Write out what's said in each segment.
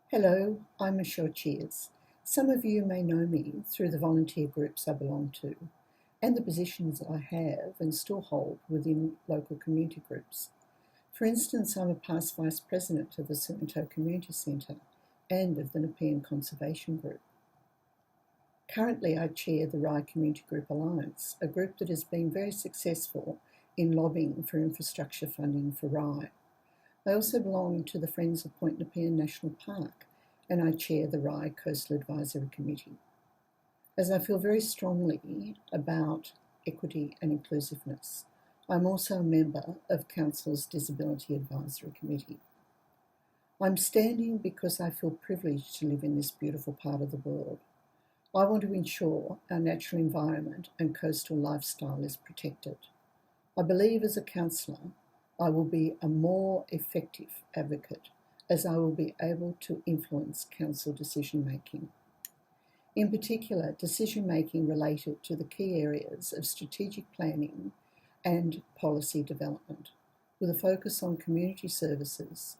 Hello, I'm Mechelle Cheers. Some of you may know me through the volunteer groups I belong to and the positions I have and still hold within local community groups. For instance, I'm a past Vice President of the Cemento Community Centre and of the Nepean Conservation Group. Currently, I chair the Rye Community Group Alliance, a group that has been very successful in lobbying for infrastructure funding for Rye. I also belong to the Friends of Point Nepean National Park, and I chair the Rye Coastal Advisory Committee. As I feel very strongly about equity and inclusiveness, I'm also a member of Council's Disability Advisory Committee. I'm standing because I feel privileged to live in this beautiful part of the world. I want to ensure our natural environment and coastal lifestyle is protected. I believe as a councillor, I will be a more effective advocate as I will be able to influence council decision making. In particular, decision making related to the key areas of strategic planning and policy development, with a focus on community services,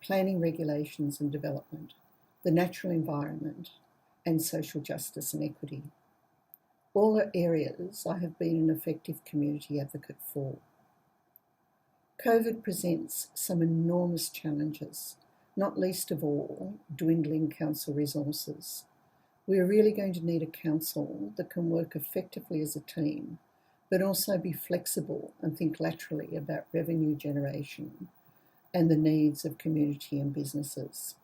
planning regulations and development, the natural environment, and social justice and equity. All are areas I have been an effective community advocate for. COVID presents some enormous challenges, not least of all, dwindling council resources. We are really going to need a council that can work effectively as a team, but also be flexible and think laterally about revenue generation and the needs of community and businesses.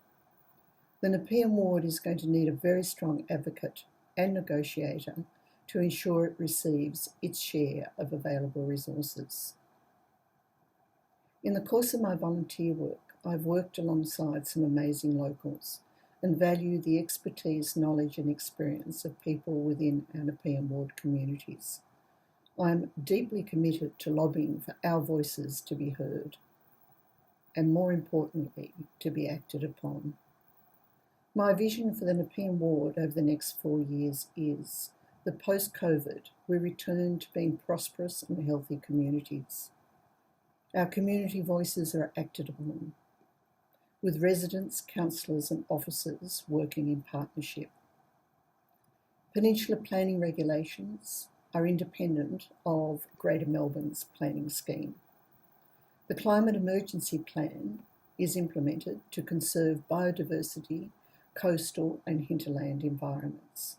The Nepean Ward is going to need a very strong advocate and negotiator to ensure it receives its share of available resources. In the course of my volunteer work, I've worked alongside some amazing locals and value the expertise, knowledge and experience of people within our Nepean Ward communities. I'm deeply committed to lobbying for our voices to be heard and, more importantly, to be acted upon. My vision for the Nepean Ward over the next 4 years is that post-COVID, we return to being prosperous and healthy communities. Our community voices are acted upon, with residents, councillors and officers working in partnership. Peninsula planning regulations are independent of Greater Melbourne's planning scheme. The Climate Emergency Plan is implemented to conserve biodiversity, coastal and hinterland environments.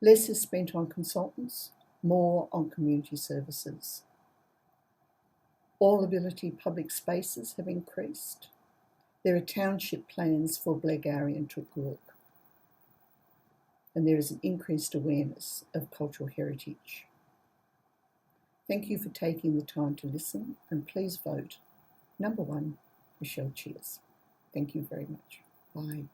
Less is spent on consultants, more on community services. All ability public spaces have increased. There are township plans for Blairgowrie and Tookrook. And there is an increased awareness of cultural heritage. Thank you for taking the time to listen, and please vote number 1, Mechelle Cheers. Thank you very much. Bye.